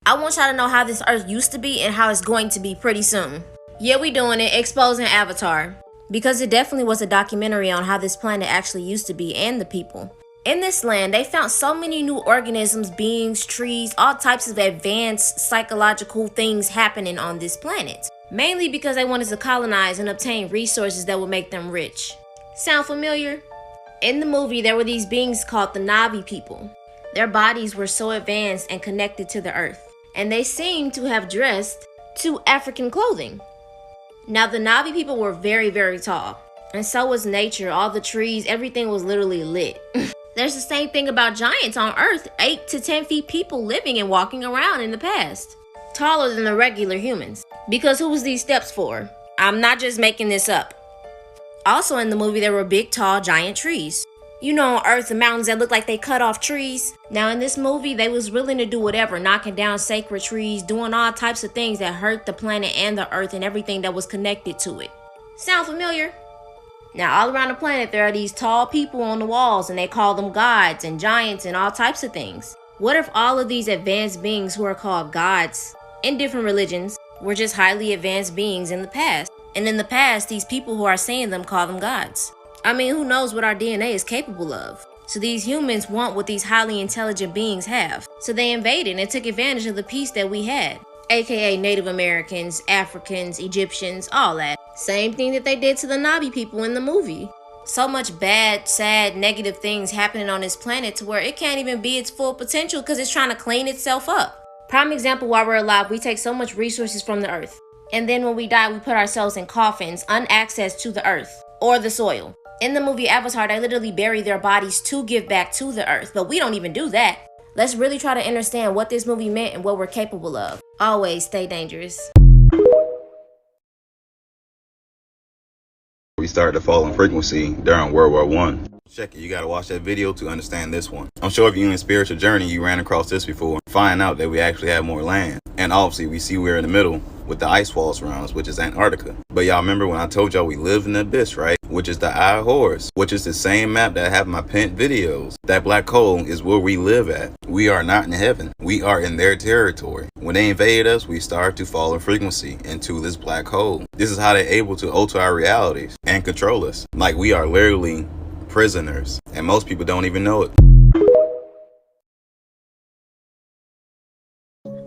I want y'all to know how this earth used to be and how it's going to be pretty soon. Yeah, we doing it, exposing Avatar. Because it definitely was a documentary on how this planet actually used to be and the people. In this land, they found so many new organisms, beings, trees, all types of advanced psychological things happening on this planet. Mainly because they wanted to colonize and obtain resources that would make them rich. Sound familiar? In the movie, there were these beings called the Na'vi people. Their bodies were so advanced and connected to the earth, and they seemed to have dressed to African clothing. Now, the Na'vi people were very, very tall, and so was nature. All the trees, everything was literally lit. There's the same thing about giants on Earth, 8 to 10 feet people living and walking around in the past. Taller than the regular humans. Because who was these steps for? I'm not just making this up. Also in the movie, there were big, tall, giant trees. You know, on Earth, the mountains that look like they cut off trees. Now in this movie, they was willing to do whatever, knocking down sacred trees, doing all types of things that hurt the planet and the Earth and everything that was connected to it. Sound familiar? Now all around the planet, there are these tall people on the walls and they call them gods and giants and all types of things. What if all of these advanced beings who are called gods in different religions were just highly advanced beings in the past? And in the past, these people who are saying them call them gods. I mean, who knows what our DNA is capable of? So these humans want what these highly intelligent beings have. So they invaded and took advantage of the peace that we had. AKA Native Americans, Africans, Egyptians, all that. Same thing that they did to the Na'vi people in the movie. So much bad, sad, negative things happening on this planet to where it can't even be its full potential because it's trying to clean itself up. Prime example, while we're alive, we take so much resources from the earth. And then when we die, we put ourselves in coffins, unaccessed to the earth or the soil. In the movie Avatar, they literally bury their bodies to give back to the earth, but we don't even do that. Let's really try to understand what this movie meant and what we're capable of. Always stay dangerous. We started to fall in frequency during World War I. Check it, you gotta watch that video to understand this one. I'm sure if you're in a spiritual journey, you ran across this before. Find out that we actually have more land. And obviously we see we're in the middle with the ice walls around us, which is Antarctica. But y'all remember when I told y'all we live in the abyss, right? Which is the Eye of Horus, which is the same map that I have in my pinned videos. That black hole is where we live at. We are not in heaven. We are in their territory. When they invade us, we start to fall in frequency into this black hole. This is how they're able to alter our realities and control us. Like we are literally prisoners, and most people don't even know it.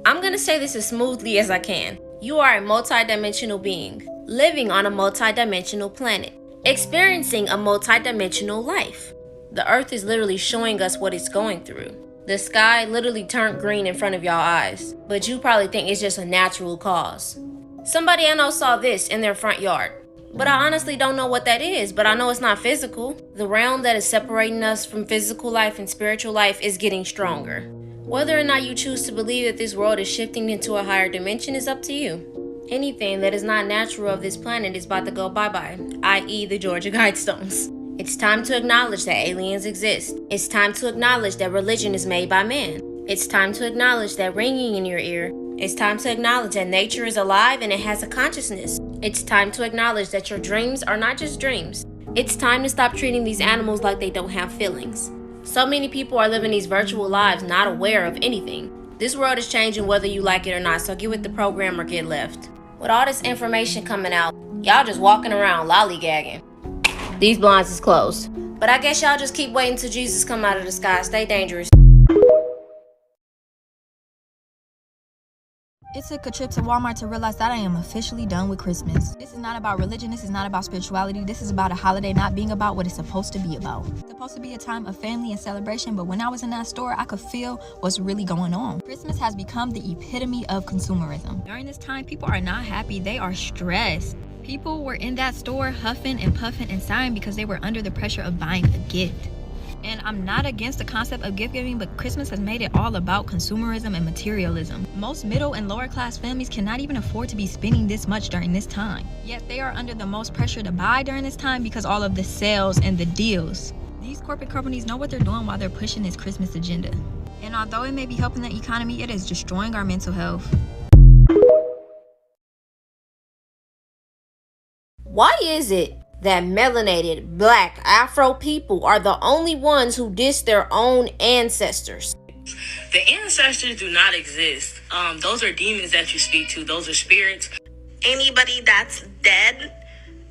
I'm gonna say this as smoothly as I can. You are a multi-dimensional being, living on a multi-dimensional planet, experiencing a multi-dimensional life. The earth is literally showing us what it's going through. The sky literally turned green in front of y'all eyes, but you probably think it's just a natural cause. Somebody I know saw this in their front yard, but I honestly don't know what that is, but I know it's not physical. The realm that is separating us from physical life and spiritual life is getting stronger. Whether or not you choose to believe that this world is shifting into a higher dimension is up to you. Anything that is not natural of this planet is about to go bye-bye, i.e. the Georgia Guidestones. It's time to acknowledge that aliens exist. It's time to acknowledge that religion is made by man. It's time to acknowledge that ringing in your ear. It's time to acknowledge that nature is alive and it has a consciousness. It's time to acknowledge that your dreams are not just dreams. It's time to stop treating these animals like they don't have feelings. So many people are living these virtual lives not aware of anything. This world is changing whether you like it or not, so get with the program or get left. With all this information coming out, y'all just walking around lollygagging. These blinds is closed. But I guess y'all just keep waiting till Jesus come out of the sky. Stay dangerous. It took a trip to Walmart to realize that I am officially done with Christmas. This is not about religion, this is not about spirituality, this is about a holiday not being about what it's supposed to be about. It's supposed to be a time of family and celebration, but when I was in that store, I could feel what's really going on. Christmas has become the epitome of consumerism. During this time, people are not happy, they are stressed. People were in that store huffing and puffing and sighing because they were under the pressure of buying a gift. And I'm not against the concept of gift giving, but Christmas has made it all about consumerism and materialism. Most middle and lower class families cannot even afford to be spending this much during this time. Yet they are under the most pressure to buy during this time because all of the sales and the deals. These corporate companies know what they're doing while they're pushing this Christmas agenda. And although it may be helping the economy, it is destroying our mental health. Why is it that melanated, black, Afro people are the only ones who diss their own ancestors? The ancestors do not exist. Those are demons that you speak to. Those are spirits. Anybody that's dead,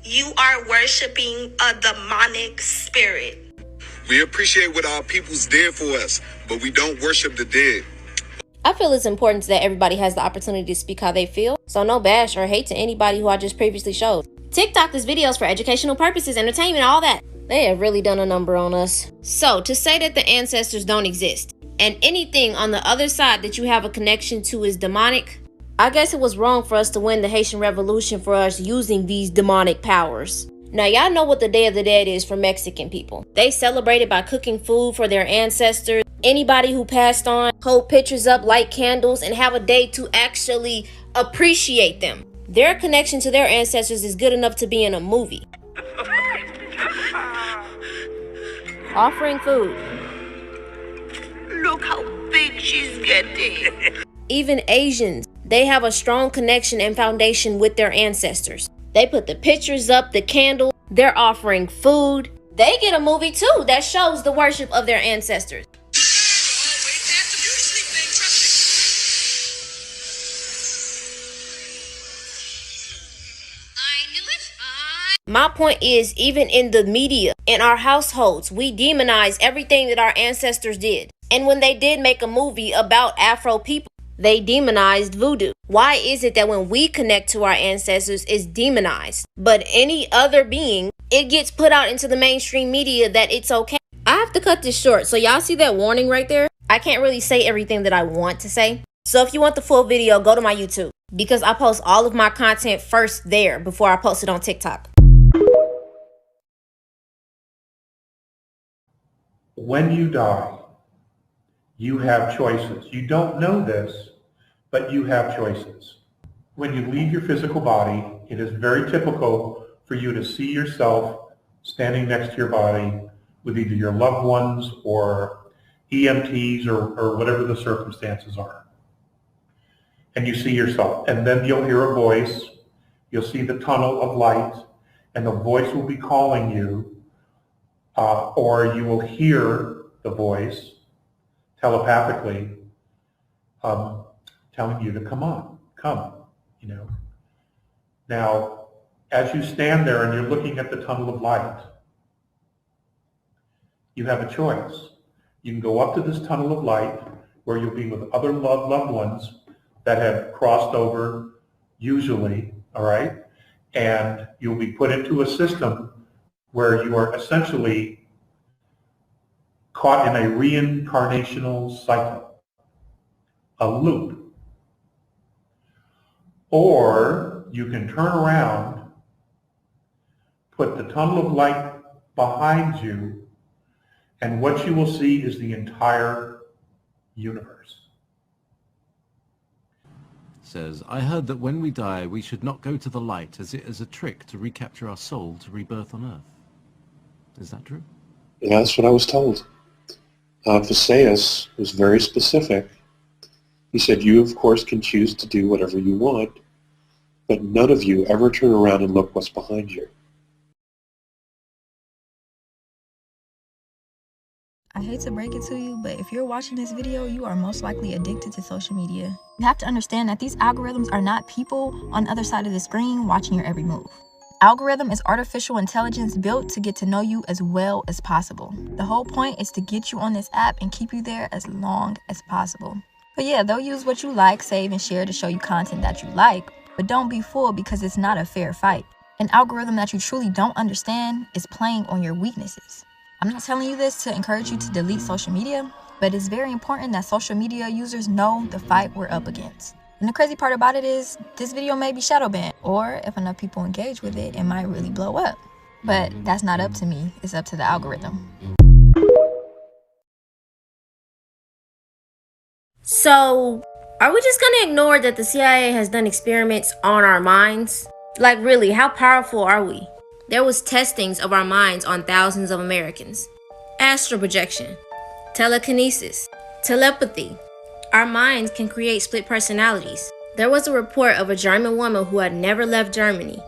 you are worshiping a demonic spirit. We appreciate what our peoples did for us, but we don't worship the dead. I feel it's important that everybody has the opportunity to speak how they feel, so no bash or hate to anybody who I just previously showed. TikTok is videos for educational purposes, entertainment, all that. They have really done a number on us. So, to say that the ancestors don't exist, and anything on the other side that you have a connection to is demonic, I guess it was wrong for us to win the Haitian Revolution for us using these demonic powers. Now, y'all know what the Day of the Dead is for Mexican people. They celebrate it by cooking food for their ancestors. Anybody who passed on, hold pictures up, light candles, and have a day to actually appreciate them. Their connection to their ancestors is good enough to be in a movie. Offering food. Look how big she's getting. Even Asians, they have a strong connection and foundation with their ancestors. They put the pictures up, the candle, they're offering food. They get a movie too that shows the worship of their ancestors. My point is, even in the media, in our households, we demonize everything that our ancestors did. And when they did make a movie about Afro people, they demonized voodoo. Why is it that when we connect to our ancestors, it's demonized, but any other being, it gets put out into the mainstream media that it's okay? I have to cut this short, so y'all see that warning right there? I can't really say everything that I want to say. So if you want the full video, go to my YouTube, because I post all of my content first there before I post it on TikTok. When you die, you have choices. You don't know this, but you have choices. When you leave your physical body, it is very typical for you to see yourself standing next to your body with either your loved ones or EMTs or whatever the circumstances are. And you see yourself, and then you'll hear a voice, you'll see the tunnel of light, and the voice will be calling you, or you will hear the voice telepathically telling you to come, you know. Now, as you stand there and you're looking at the tunnel of light, you have a choice. You can go up to this tunnel of light where you'll be with other loved ones that have crossed over, usually, all right? And you'll be put into a system where you are essentially caught in a reincarnational cycle, a loop. Or you can turn around, put the tunnel of light behind you, and what you will see is the entire universe. Says, I heard that when we die, we should not go to the light, as it is a trick to recapture our soul to rebirth on earth. Is that true? Yeah, that's what I was told. Visayas was very specific. He said, you, of course, can choose to do whatever you want, but none of you ever turn around and look what's behind you. I hate to break it to you, but if you're watching this video, you are most likely addicted to social media. You have to understand that these algorithms are not people on the other side of the screen watching your every move. Algorithm is artificial intelligence built to get to know you as well as possible. The whole point is to get you on this app and keep you there as long as possible. But yeah, they'll use what you like, save, and share to show you content that you like, but don't be fooled because it's not a fair fight. An algorithm that you truly don't understand is playing on your weaknesses. I'm not telling you this to encourage you to delete social media, but it's very important that social media users know the fight we're up against. And the crazy part about it is, this video may be shadow banned, or if enough people engage with it, it might really blow up. But that's not up to me, it's up to the algorithm. So, are we just gonna ignore that the CIA has done experiments on our minds? Like really, how powerful are we? There was testings of our minds on thousands of Americans. Astral projection, telekinesis, telepathy. Our minds can create split personalities. There was a report of a German woman who had never left Germany,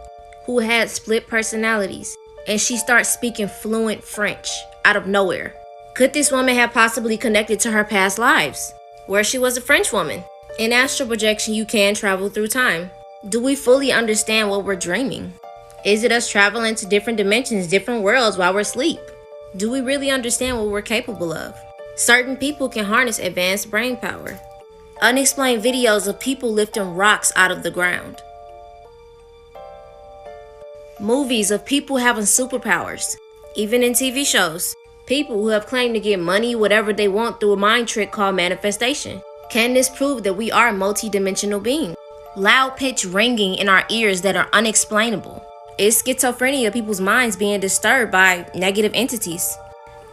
who had split personalities, and she starts speaking fluent French out of nowhere. Could this woman have possibly connected to her past lives, where she was a French woman? In astral projection, you can travel through time. Do we fully understand what we're dreaming? Is it us traveling to different dimensions, different worlds while we're asleep? Do we really understand what we're capable of? Certain people can harness advanced brain power. Unexplained videos of people lifting rocks out of the ground. Movies of people having superpowers. Even in TV shows, people who have claimed to get money, whatever they want, through a mind trick called manifestation. Can this prove that we are multi-dimensional beings? Loud pitch ringing in our ears that are unexplainable. Is schizophrenia people's minds being disturbed by negative entities?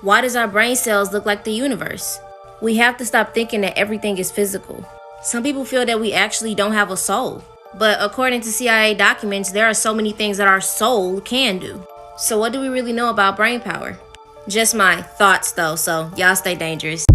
Why does our brain cells look like the universe? We have to stop thinking that everything is physical. Some people feel that we actually don't have a soul. But according to CIA documents, there are so many things that our soul can do. So what do we really know about brain power? Just my thoughts though, so y'all stay dangerous.